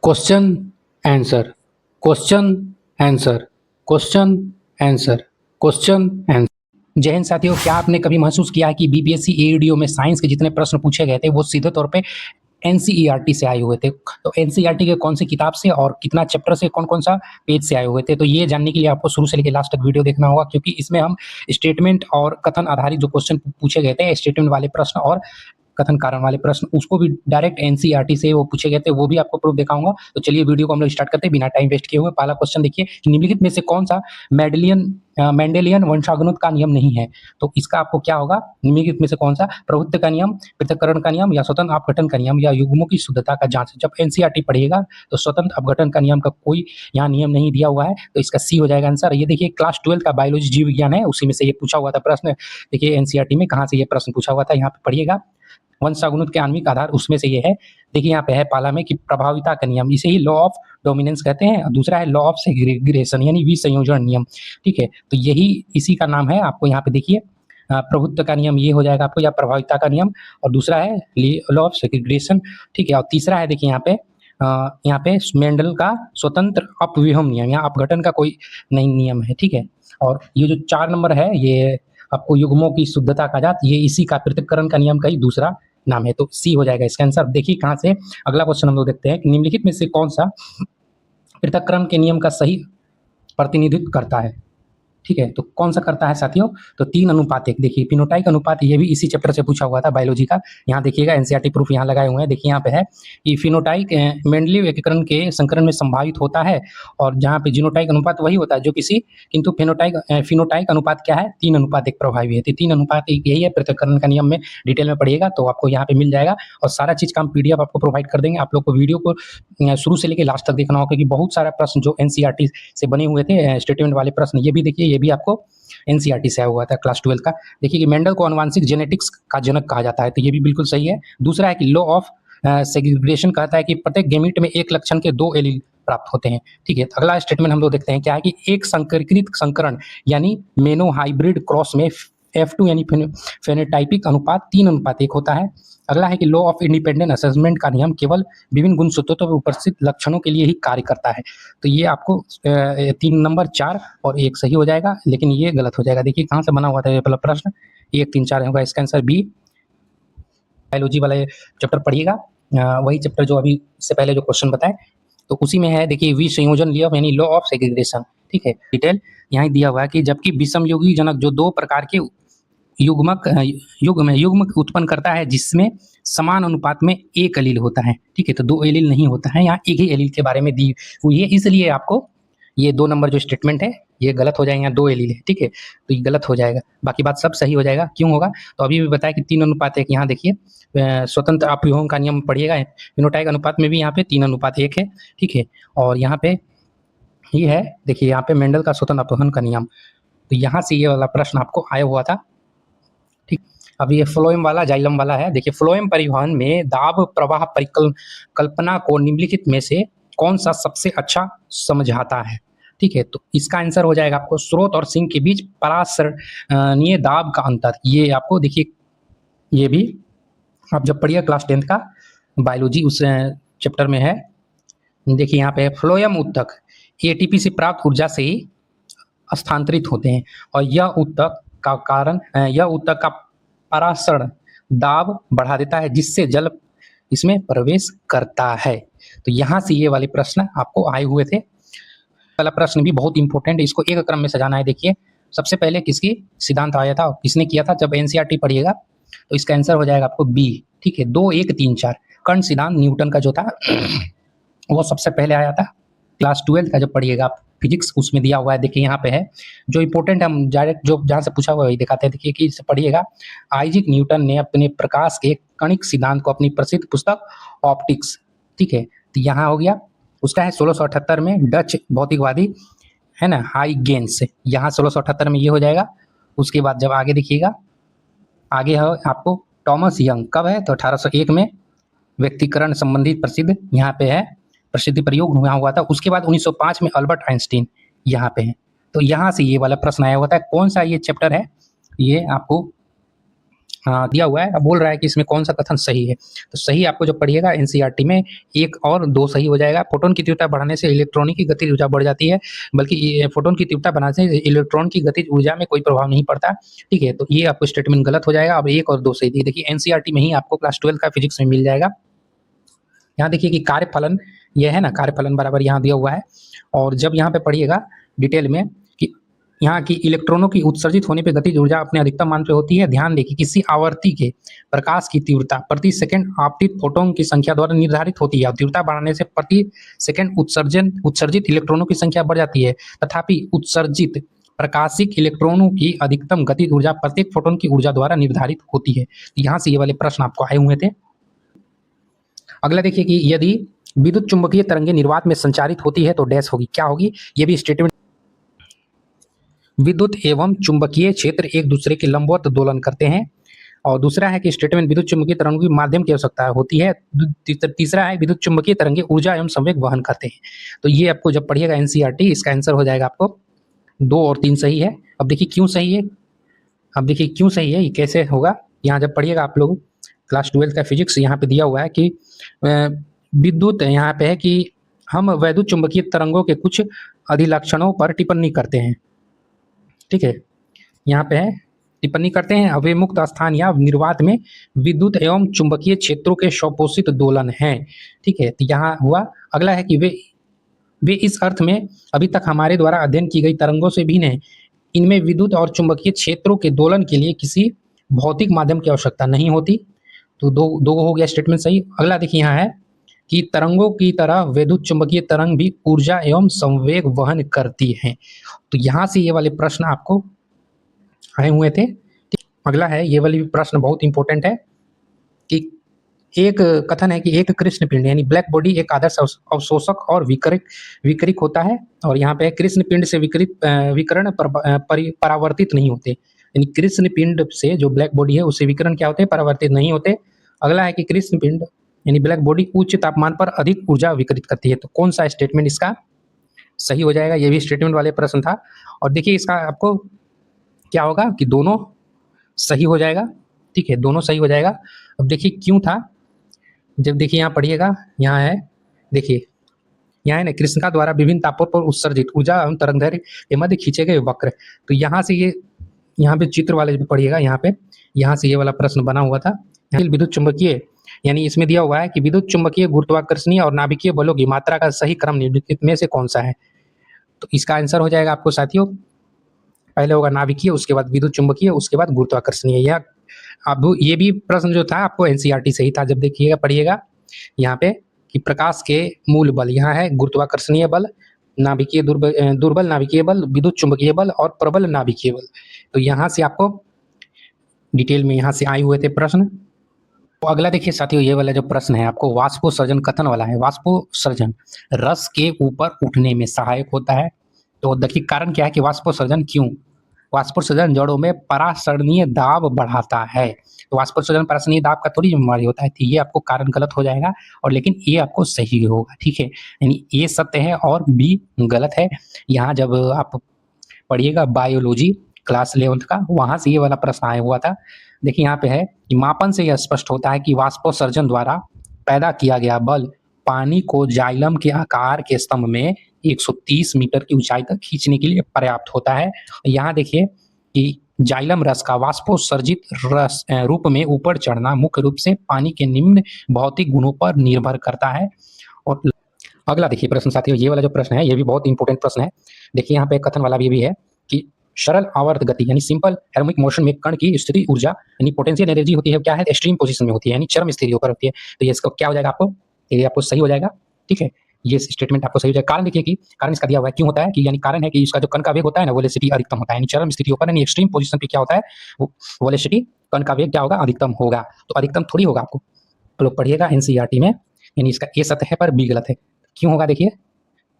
Question answer question answer question answer question answer. जय हिंद साथियों, क्या आपने कभी महसूस किया है कि बीपीएससी एईडीओ में साइंस के जितने प्रश्न पूछे गए थे वो सीधे तौर पे एनसीईआरटी से आए हुए थे। तो एनसीईआरटी के कौन सी किताब से और कितना चैप्टर से कौन कौन सा पेज से आए हुए थे, तो ये जानने के लिए आपको शुरू से लेकर लास्ट तक वीडियो देखना होगा, क्योंकि इसमें हम स्टेटमेंट और कथन आधारित जो क्वेश्चन पूछे गए थे, स्टेटमेंट वाले प्रश्न और कथन कारण वाले प्रश्न, उसको भी डायरेक्ट एनसीईआरटी से वो पूछे गए थे, वो भी आपको प्रूफ दिखाऊंगा। तो चलिए वीडियो को हम लोग स्टार्ट करते हैं बिना टाइम वेस्ट किए हुए। पहला क्वेश्चन देखिए कि निम्नलिखित में से कौन सा मेंडेलियन वंशानुगत का नियम नहीं है। तो इसका आपको क्या होगा, निम्नलिखित में से कौन सा प्रभुत्व का नियम, पृथक्करण का नियम, या स्वतंत्र अपघटन का नियम, या युग्मों की शुद्धता का जांच। जब एनसीईआरटी पढ़िएगा तो स्वतंत्र अपघटन का नियम का कोई यहाँ नियम नहीं दिया हुआ है, तो इसका सी हो जाएगा आंसर। ये देखिए क्लास 12 का बायोलॉजी जीव विज्ञान है, उसी में से ये पूछा हुआ था प्रश्न। देखिए एनसीईआरटी में कहाँ से ये प्रश्न पूछा हुआ था, यहाँ पे पढ़िएगा। वंशानुगत के आणविक आधार उसमें से ये है। देखिए यहाँ पे है पाला में कि प्रभाविता का नियम, इसे ही लॉ ऑफ डोमिनेंस कहते हैं, और दूसरा है लॉ ऑफ सेग्रीगेशन यानी विसंयोजन नियम। ठीक है, तो यही इसी का नाम है। आपको यहाँ पे देखिए प्रभुत्व का नियम ये हो जाएगा आपको, या प्रभाविता का नियम, और दूसरा है लॉ ऑफ सेग्रीगेशन। ठीक है, और तीसरा है देखिए यहाँ पे मेंडल का स्वतंत्र अपव्यूहम नियम, यहाँ अपघटन का कोई नहीं नियम है। ठीक है, और ये जो 4 नंबर है ये आपको युग्मों की शुद्धता का जांच, ये इसी का पृथक्करण का नियम का ही दूसरा नाम है, तो सी हो जाएगा इसका आंसर। देखिए कहाँ से अगला क्वेश्चन हम लोग देखते हैं कि निम्नलिखित में से कौन सा पृथक्करण के नियम का सही प्रतिनिधित्व करता है। ठीक है, तो कौन सा करता है साथियों, तो 3:1। देखिए फिनोटाइप अनुपात, ये भी इसी चैप्टर से पूछा हुआ था बायोलॉजी का। यहाँ देखिएगा एनसीईआरटी प्रूफ यहाँ लगाए हुए हैं। देखिए यहाँ पे है कि फिनोटाइप मेंडलीव एकीकरण के संकरण में संभावित होता है, और जहाँ पे जीनोटाइप अनुपात वही होता है जो किसी, किंतु फिनोटाइप अनुपात क्या है, 3:1 प्रभावी है। 3:1 यही है, पृथक्करण का नियम में डिटेल में पढ़िएगा तो आपको यहाँ पे मिल जाएगा, और सारा चीज का हम पीडीएफ आपको प्रोवाइड कर देंगे। आप लोग को वीडियो को शुरू से लेकर लास्ट तक देखना होगा, क्योंकि बहुत सारा प्रश्न जो एनसीईआरटी से बने हुए थे स्टेटमेंट वाले प्रश्न, ये भी देखिए, ये भी आपको एनसीईआरटी से आया हुआ था क्लास 12 का। देखिए कि मेंडल को आनुवांशिक जेनेटिक्स का जनक कहा जाता है, तो ये भी बिल्कुल सही है। दूसरा है कि लॉ ऑफ सेग्रीगेशन कहता है कि प्रत्येक गैमीट में एक लक्षण के 2 एलील प्राप्त होते हैं। ठीक है, तो अगला स्टेटमेंट हम लोग देखते हैं क्या है कि एक संकरीकृत संकरण यानी मेनो हाइब्रिड क्रॉस में F2 यानी फेनोटाइपिक अनुपात 3:1 होता है। अगला है कि लॉ ऑफ इंडिपेंडेंट असेसमेंट का नियम केवल विभिन्न गुणसूत्रों पर उपस्थित लक्षणों के लिए ही कार्य करता है। तो ये आपको 3 नंबर 4 और 1 सही हो जाएगा, लेकिन ये गलत हो जाएगा। देखिए कहाँ से बना हुआ था ये पहला प्रश्न, 1 3 4 होगा इसका आंसर बी। बायोलॉजी वाला चैप्टर पढ़िएगा, वही चैप्टर जो अभी से पहले जो क्वेश्चन बताए, तो उसी में है। देखिए विसंयोजन नियम यानी लॉ ऑफ सेग्रीगेशन। ठीक है, डिटेल यहाँ दिया हुआ है कि जबकि विषमयोगी जनक जो 2 प्रकार के युग्म उत्पन्न करता है जिसमें समान अनुपात में एक एलील होता है। ठीक है, तो 2 एलील नहीं होता है, यहाँ एक ही एलील के बारे में दी हुई है, इसलिए आपको ये 2 नंबर जो स्टेटमेंट है ये गलत हो जाएगा। 2 एलील है, ठीक है, तो ये गलत हो जाएगा, बाकी बात सब सही हो जाएगा। क्यों होगा, तो अभी भी बताया कि 3:1। यहाँ देखिए स्वतंत्र अपव्यूहम का नियम पढ़िएगा, फिनोटाइप अनुपात में भी यहाँ पे 3:1 है। ठीक है, और यहाँ पे ये है, देखिए यहाँ पे मेंडल का स्वतंत्र अपव्यूहम का नियम, तो यहाँ से ये वाला प्रश्न आपको आया हुआ था। ठीक, अब ये फ्लोएम वाला जाइलम वाला है। देखिए फ्लोएम परिवहन में दाब प्रवाह परिकल्पना को निम्नलिखित में से कौन सा सबसे अच्छा समझाता है। ठीक है, तो इसका आंसर हो जाएगा आपको स्रोत और सिंक के बीच परासरणीय दाब का अंतर। ये आपको देखिए, ये भी आप जब पढ़िए क्लास 10 का बायोलॉजी उस चैप्टर में है। देखिए यहाँ पे फ्लोएम ऊतक एटीपी से प्राप्त ऊर्जा से ही स्थानांतरित होते हैं, और यह ऊतक का कारण यह ऊतक का परासरण दाब बढ़ा देता है, जिससे जल इसमें प्रवेश करता है। तो यहाँ से ये वाले प्रश्न आपको आए हुए थे। पहला प्रश्न भी बहुत इंपॉर्टेंट है, इसको एक क्रम में सजाना है। देखिए सबसे पहले किसकी सिद्धांत आया था, किसने किया था, जब एनसीईआरटी पढ़िएगा तो इसका आंसर हो जाएगा आपको बी। ठीक है, 2 1 3 4 कर्ण सिद्धांत न्यूटन का जो था वो सबसे पहले आया था। क्लास 12 का जब पढ़िएगा आप फिजिक्स, उसमें दिया हुआ है। देखिए यहाँ पे है जो इंपॉर्टेंट, हम डायरेक्ट जो जहाँ से पूछा हुआ वही दिखाते हैं। देखिए कि इसे पढ़िएगा, आइजैक न्यूटन ने अपने प्रकाश के कणिक सिद्धांत को अपनी प्रसिद्ध पुस्तक ऑप्टिक्स, ठीक है, तो यहाँ हो गया। उसका है 1678 में डच भौतिकवादी है ना हाइगेंस, यहाँ 1678 में ये हो जाएगा। उसके बाद जब आगे देखिएगा, आगे है आपको थॉमस यंग, कब है, तो 1801 में व्यक्तिकरण संबंधित प्रसिद्ध यहाँ पे है प्रसिद्धि प्रयोग हुआ था। उसके बाद 1905 में अल्बर्ट आइंस्टीन यहाँ पे है। तो यहाँ से ये वाला प्रश्न आया हुआ था, कौन सा ये चैप्टर है, ये आपको दिया हुआ है। अब बोल रहा है कि इसमें कौन सा कथन सही है। तो सही आपको जब पढ़िएगा एनसीईआरटी में 1 और 2 सही हो जाएगा। फोटोन की तीव्रता बढ़ने से इलेक्ट्रॉन की गतिज ऊर्जा बढ़ जाती है, बल्कि ये फोटोन की तीव्रता बढ़ने से इलेक्ट्रॉन की गतिज ऊर्जा में कोई प्रभाव नहीं पड़ता। ठीक है, तो ये आपको स्टेटमेंट गलत हो जाएगा। अब 1 और 2 सही। देखिए एनसीईआरटी में ही आपको क्लास 12 का फिजिक्स में मिल जाएगा। यहाँ देखिए कि कार्यफलन ये है ना, कार्यफलन बराबर यहाँ दिया हुआ है। और जब यहाँ पे पढ़िएगा डिटेल में कि यहाँ की इलेक्ट्रॉनों की उत्सर्जित होने पे गतिज ऊर्जा अपने अधिकतम मान पे होती है। ध्यान देखिए किसी आवर्ती के प्रकाश की तीव्रता प्रति सेकंड आपतित फोटोन की संख्या द्वारा निर्धारित होती है। तीव्रता बढ़ाने से प्रति सेकंड उत्सर्जित इलेक्ट्रॉनों की संख्या बढ़ जाती है, तथापि उत्सर्जित प्रकाशिक इलेक्ट्रॉनों की अधिकतम गतिज ऊर्जा प्रत्येक फोटोन की ऊर्जा द्वारा निर्धारित होती है। यहाँ से ये वाले प्रश्न आपको आए हुए थे। अगला देखिए कि यदि विद्युत चुंबकीय तरंगे निर्वात में संचारित होती है तो डैश होगी, क्या होगी, ये भी स्टेटमेंट। विद्युत एवं चुंबकीय क्षेत्र एक दूसरे के लंबवत दोलन करते हैं। और दूसरा है कि स्टेटमेंट विद्युत चुंबकीय तरंगों की माध्यम की आवश्यकता होती है। तीसरा है विद्युत चुंबकीय तरंगे ऊर्जा एवं संवेग वहन करते हैं। तो ये आपको जब पढ़िएगा एनसीईआरटी, इसका आंसर हो जाएगा आपको 2 और 3 सही है। अब देखिए क्यों सही है, अब देखिए क्यों सही है, ये कैसे होगा। यहाँ जब पढ़िएगा आप लोग क्लास 12 का फिजिक्स, यहाँ पे दिया हुआ है कि विद्युत, यहाँ पे है कि हम वैद्युत चुंबकीय तरंगों के कुछ अधिलक्षणों पर टिप्पणी करते हैं। ठीक है, यहाँ पे है टिप्पणी करते हैं। अवमुक्त स्थान या निर्वात में विद्युत एवं चुंबकीय क्षेत्रों के स्वपोषित दोलन हैं। ठीक है, तो यहाँ हुआ। अगला है कि वे इस अर्थ में अभी तक हमारे द्वारा अध्ययन की गई तरंगों से भिन्न है। इनमें विद्युत और चुंबकीय क्षेत्रों के दोलन के लिए किसी भौतिक माध्यम की आवश्यकता नहीं होती। तो दो हो गया स्टेटमेंट सही। अगला देखिए यहाँ है कि तरंगों की तरह विद्युत चुंबकीय तरंग भी ऊर्जा एवं संवेग वहन करती हैं। तो यहाँ से ये वाले प्रश्न आपको आए हुए थे। अगला है, ये वाली प्रश्न बहुत इंपॉर्टेंट है कि एक कथन है कि एक कृष्ण पिंड यानी ब्लैक बॉडी एक आदर्श अवशोषक और विकिरिक होता है। और यहाँ पे कृष्ण पिंड से विकिरण परावर्तित नहीं होते, यानी कृष्ण पिंड से जो ब्लैक बॉडी है उससे विकिरण क्या होते हैं, परावर्तित नहीं होते। अगला है कि कृष्ण पिंड यानी ब्लैक बॉडी उच्च तापमान पर अधिक ऊर्जा विकिरित करती है। तो कौन सा स्टेटमेंट इसका सही हो जाएगा, ये भी स्टेटमेंट वाले प्रश्न था। और देखिए इसका आपको क्या होगा कि दोनों सही हो जाएगा। ठीक है, दोनों सही हो जाएगा। अब देखिए क्यों था, जब देखिए यहाँ पढ़िएगा, यहाँ है देखिए, यहाँ है ना, कृष्णिका द्वारा विभिन्न तापों पर उत्सर्जित ऊर्जा एवं तरंगदैर्घ्य के मध्य खींचे गए वक्र। तो यहाँ से ये, यहाँ पे चित्र वाले पढ़िएगा, यहाँ से ये वाला प्रश्न बना हुआ था। विद्युत चुंबकीय यानी इसमें दिया हुआ है कि विद्युत चुंबकीय गुरुत्वाकर्षणीय और नाभिकीय बलों की मात्रा का सही क्रम निम्नलिखित में से कौन सा है। तो इसका आंसर हो जाएगा आपको साथियों, पहले होगा नाभिकीय, उसके बाद विद्युत चुंबकीय, उसके बाद गुरुत्वाकर्षणीय। या अब ये भी प्रश्न जो था आपको एनसीईआरटी सही था। जब देखिएगा पढ़िएगा यहाँ पे कि प्रकाश के मूल बल, यहाँ है गुरुत्वाकर्षणीय बल, नाभिकीय दुर्बल नाभिकीय बल, विद्युत चुंबकीय बल और प्रबल नाभिकीय बल। तो यहाँ से आपको डिटेल में यहाँ से आए हुए थे प्रश्न। तो अगला देखिए साथियों, ये वाला जो प्रश्न है आपको वाष्पोत्सर्जन कथन वाला है। वाष्पोत्सर्जन रस के ऊपर उठने में सहायक होता है। तो देखिए कारण क्या है कि वाष्पोत्सर्जन क्यों, वाष्पोत्सर्जन जड़ों में परासरणीय दाब बढ़ाता है। तो वाष्पोत्सर्जन परासरणीय दाब का थोड़ी जिम्मेवारी होता है। तो ये आपको कारण गलत हो जाएगा, और लेकिन ये आपको सही होगा। ठीक है, यानी ये सत्य है और बी गलत है। यहाँ जब आप पढ़िएगा बायोलॉजी क्लास 11 का, वहां से ये वाला प्रश्न आया हुआ था। देखिए यहाँ पे है कि मापन से यह स्पष्ट होता है कि वाष्पोत्सर्जन द्वारा पैदा किया गया बल पानी को जाइलम के आकार के स्तंभ में 130 मीटर की ऊंचाई तक खींचने के लिए पर्याप्त होता है। यहाँ देखिए कि जाइलम रस का वाष्पोत्सर्जित रस रूप में ऊपर चढ़ना मुख्य रूप से पानी के निम्न भौतिक गुणों पर निर्भर करता है। और अगला देखिए प्रश्न साथियों, ये वाला जो प्रश्न है ये भी बहुत इंपॉर्टेंट प्रश्न है। देखिए यहाँ पे कथन वाला भी है कि सरल आवर्त गति यानी सिंपल हार्मोनिक मोशन में कण की स्थिति ऊर्जा यानी पोटेंशियल एनर्जी होती है, क्या है, एक्सट्रीम पोजीशन में होती है, यानी चरम स्थितियों पर होती है। तो ये इसका क्या हो जाएगा आपको, ये आपको सही हो जाएगा। ठीक है, ये स्टेटमेंट आपको सही हो जाएगा। कारण देखिए कि कारण इसका दिया हुआ है, क्यों होता है कि यानी कारण है कि इसका जो कण का वेग होता है ना, वेलोसिटी अधिकतम होता है, यानी चरम स्थितियों पर यानी एक्सट्रीम पोजीशन पे क्या होता है, वो वेलोसिटी कण का वेग क्या होगा, अधिकतम होगा। तो अधिकतम थोड़ी होगा, आपको तो लोग पढ़िएगा एनसीईआरटी में, यानी इसका ए सत्य है पर बी गलत है। क्यों होगा, देखिए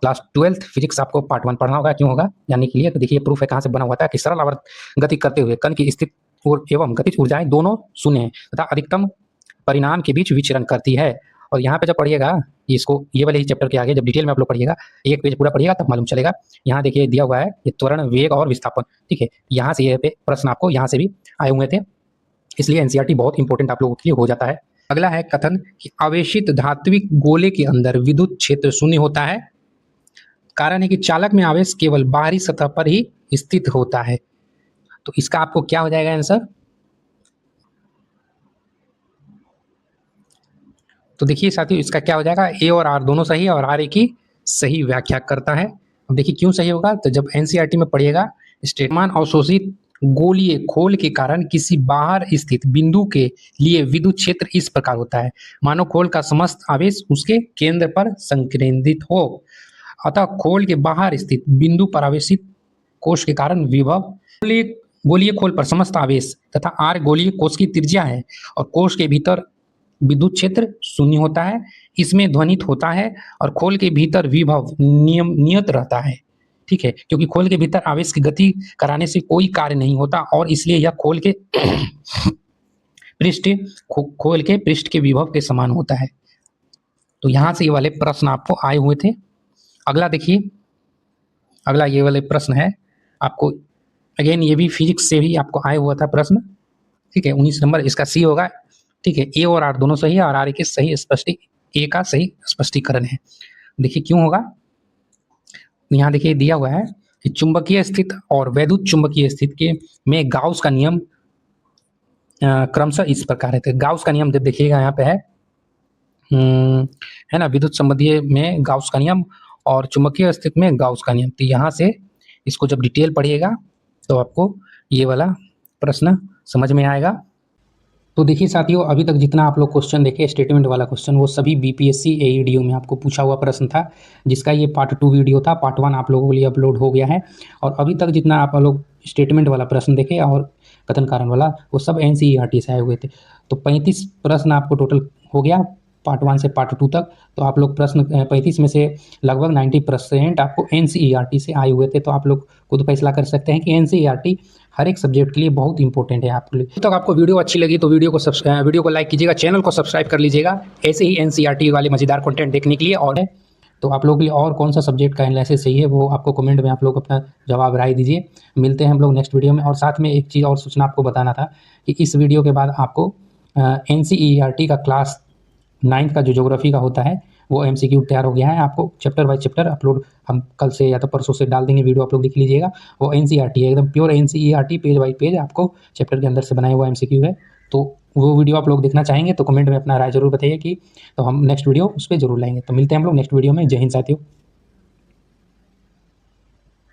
क्लास 12 फिजिक्स आपको पार्ट 1 पढ़ना होगा क्यों होगा जानने के लिए। तो देखिए प्रूफ है कहाँ से बना हुआ था कि सरल आवर्त गति करते हुए कण की स्थिति एवं गतिज ऊर्जाएं दोनों शून्य हैं तथा अधिकतम परिणाम के बीच विचरण करती है। और यहाँ पे जब पढ़िएगा इसको, ये वाले ही चैप्टर के आगे जब डिटेल में आप लोग पढ़िएगा, एक पेज पूरा पढ़िएगा तब मालूम चलेगा। यहाँ देखिए दिया हुआ है ये त्वरण, वेग और विस्थापन। ठीक है, यहाँ से ये पे प्रश्न आपको यहाँ से भी आए हुए थे। इसलिए एनसीईआरटी बहुत इंपॉर्टेंट आप लोगों के लिए हो जाता है। अगला है कथन कि आवेशित धात्विक गोले के अंदर विद्युत क्षेत्र शून्य होता है। कारण है कि चालक में आवेश केवल बाहरी सतह पर ही स्थित होता है। तो इसका आपको क्या हो जाएगा आंसर? तो देखिए साथियों, इसका क्या हो जाएगा, ए और आर दोनों सही है और आर ए की सही व्याख्या करता है। अब देखिए क्यों सही होगा, तो जब एनसीईआरटी में पढ़िएगा, स्टेटमान अवशोषित गोलीय खोल के कारण किसी बाहर स्थित बिंदु के लिए विद्युत क्षेत्र इस प्रकार होता है, मानो खोल का समस्त आवेश उसके केंद्र पर संकेंद्रित हो। अतः खोल के बाहर स्थित बिंदु पर आवेशित कोश के कारण विभव गोलीय खोल पर समस्त आवेश तथा आर गोलीय कोश की त्रिज्या है और कोश के भीतर विद्युत क्षेत्र शून्य होता है, इसमें ध्वनित होता है और खोल के भीतर विभव नियत रहता है। ठीक है, क्योंकि खोल के भीतर आवेश की गति कराने से कोई कार्य नहीं होता और इसलिए यह खोल के पृष्ठ खोल के पृष्ठ के विभव के समान होता है। तो यहां से ये वाले प्रश्न आपको आए हुए थे। अगला देखिए, अगला ये वाले प्रश्न है आपको, अगेन ये भी फिजिक्स से भी आपको आया हुआ था प्रश्न। ठीक है, 19 नंबर इसका सी होगा। ठीक है, ए और आर दोनों सही है और आर के सही ए का सही स्पष्टीकरण है। देखिए क्यों होगा, यहाँ देखिए दिया हुआ है कि चुंबकीय स्थिति और वैद्युत चुंबकीय स्थिति के में गाउस का नियम क्रमशः इस प्रकार है। तो गाउस का नियम जब देखिएगा यहाँ पे है ना, विद्युत संबंधी में गाउस का नियम और चुंबकीय स्थिति में गाउस का नियम। तो यहाँ से इसको जब डिटेल पढ़िएगा तो आपको ये वाला प्रश्न समझ में आएगा। तो देखिए साथियों, अभी तक जितना आप लोग क्वेश्चन देखे स्टेटमेंट वाला क्वेश्चन, वो सभी बीपीएससी एईडीओ में आपको पूछा हुआ प्रश्न था, जिसका ये पार्ट 2 वीडियो था। पार्ट 1 आप लोगों के लिए अपलोड हो गया है और अभी तक जितना आप लोग स्टेटमेंट वाला प्रश्न देखे और कथन कारण वाला, वो सब एनसीईआरटी से आए हुए थे। तो 35 प्रश्न आपको टोटल हो गया पार्ट 1 से पार्ट 2 तक। तो आप लोग प्रश्न 35 में से लगभग 90% आपको एनसीईआरटी से आए हुए थे। तो आप लोग खुद फैसला कर सकते हैं कि एनसीईआरटी हर एक सब्जेक्ट के लिए बहुत इंपॉर्टेंट है आपके लिए। तो आपको वीडियो अच्छी लगी तो वीडियो को लाइक कीजिएगा, चैनल को सब्सक्राइब कर लीजिएगा ऐसे ही एनसीईआरटी वाले मजेदार कंटेंट देखने के लिए। और तो आप लोगों के लिए और कौन सा सब्जेक्ट का एनालिसिस सही है, वो आपको कमेंट में आप लोग अपना जवाब राय दीजिए। मिलते हैं हम लोग नेक्स्ट वीडियो में। और साथ में एक चीज़ और सूचना आपको बताना था कि इस वीडियो के बाद आपको एनसीईआरटी का क्लास 9th का जो ज्योग्राफी का होता है वो एमसीक्यू तैयार हो गया है। आपको चैप्टर बाय चैप्टर अपलोड हम कल से या तो परसों से डाल देंगे, वीडियो आप लोग देख लीजिएगा। वो एनसीईआरटी है, एकदम pure NCERT, page bye page आपको चैप्टर के अंदर से बनाया हुआ एमसीक्यू है। तो वो वीडियो आप लोग देखना चाहेंगे तो कमेंट में अपना राय जरूर बताइए कि तो हम नेक्स्ट वीडियो उस पर जरूर लाएंगे। तो मिलते हैं हम लोग नेक्स्ट वीडियो में। जय हिंद साथियों।